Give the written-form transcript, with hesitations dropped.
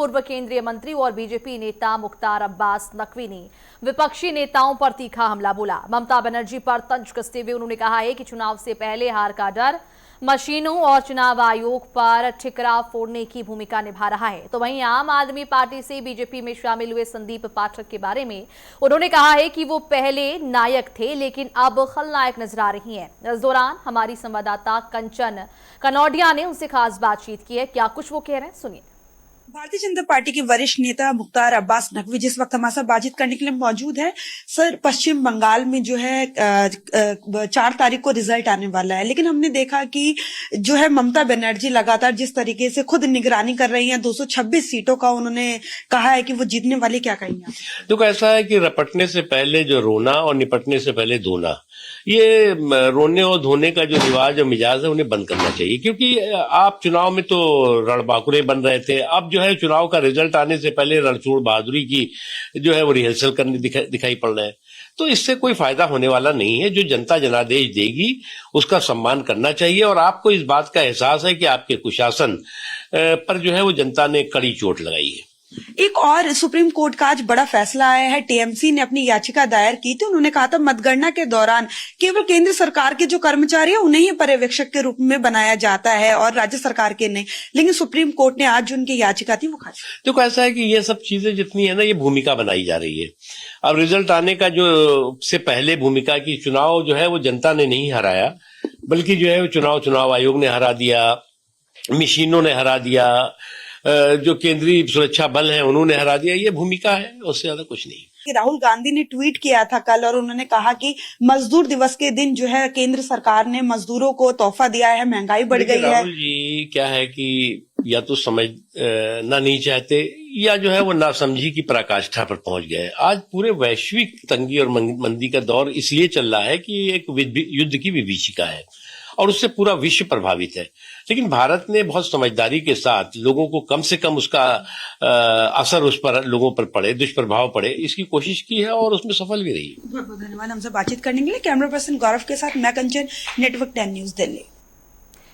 पूर्व केंद्रीय मंत्री और बीजेपी नेता मुख्तार अब्बास नकवी ने विपक्षी नेताओं पर तीखा हमला बोला। ममता बनर्जी पर तंज कसते हुए उन्होंने कहा है कि चुनाव से पहले हार का डर मशीनों और चुनाव आयोग पर ठिकरा फोड़ने की भूमिका निभा रहा है। तो वहीं आम आदमी पार्टी से बीजेपी में शामिल हुए संदीप पाठक के बारे में उन्होंने कहा है कि वो पहले नायक थे लेकिन अब खलनायक नजर आ रही हैं। इस दौरान हमारी संवाददाता कंचन कनौडिया ने उनसे खास बातचीत की है। क्या कुछ वो कह रहे हैं, सुनिए। भारतीय जनता पार्टी के वरिष्ठ नेता मुख्तार अब्बास नकवी जिस वक्त हमारे साथ बातचीत करने के लिए मौजूद है। सर, पश्चिम बंगाल में जो है 4 तारीख को रिजल्ट आने वाला है, लेकिन हमने देखा कि जो है ममता बनर्जी लगातार जिस तरीके से खुद निगरानी कर रही हैं, 226 सीटों का उन्होंने कहा है कि वो जीतने वाले। क्या कहेंगे आप? तो ऐसा है कि रपटने से पहले जो रोना और निपटने से पहले धोना, ये रोने और धोने का जो रिवाज और मिजाज है उन्हें बंद करना चाहिए। क्योंकि आप चुनाव में तो रणबांकुरे बन रहे थे, अब जो है चुनाव का रिजल्ट आने से पहले रणछोड़ बहादुरी की जो है वो रिहर्सल करने दिखाई पड़ रहे हैं। तो इससे कोई फायदा होने वाला नहीं है। जो जनता जनादेश देगी उसका सम्मान करना चाहिए और आपको इस बात का एहसास है कि आपके कुशासन पर जो है वो जनता ने कड़ी चोट लगाई है। एक और सुप्रीम कोर्ट का आज बड़ा फैसला आया है। टीएमसी ने अपनी याचिका दायर की थी। उन्होंने कहा था मतगणना के दौरान केवल केंद्र सरकार के जो कर्मचारी है उन्हें ही पर्यवेक्षक के रूप में बनाया जाता है और राज्य सरकार के नहीं। लेकिन सुप्रीम कोर्ट ने आज जो उनकी याचिका थी वो खारिज। तो ऐसा है कि ये सब चीजें जितनी है ना, ये भूमिका बनाई जा रही है। अब रिजल्ट आने का जो से पहले भूमिका की चुनाव जो है वो जनता ने नहीं हराया, बल्कि जो है चुनाव आयोग ने हरा दिया, मशीनों ने हरा दिया, जो केंद्रीय सुरक्षा बल हैं उन्होंने हरा दिया। ये भूमिका है, उससे ज्यादा कुछ नहीं। राहुल गांधी ने ट्वीट किया था कल और उन्होंने कहा कि मजदूर दिवस के दिन जो है केंद्र सरकार ने मजदूरों को तोहफा दिया है, महंगाई बढ़ गई है। राहुल जी क्या है कि या तो समझना नहीं चाहते या जो है वो नासमझी की पराकाष्ठा पर पहुंच गए। आज पूरे वैश्विक तंगी और मंदी का दौर इसलिए चल रहा है कि एक युद्ध की विभीषिका है और उससे पूरा विश्व प्रभावित है। लेकिन भारत ने बहुत समझदारी के साथ लोगों को कम से कम उसका असर उस पर लोगों पर पड़े, दुष्प्रभाव पड़े, इसकी कोशिश की है और उसमें सफल भी रही। बहुत बहुत धन्यवाद हमसे बातचीत करने के लिए। कैमरा पर्सन गौरव के साथ मैं कंचन, नेटवर्क 10 न्यूज दिल्ली।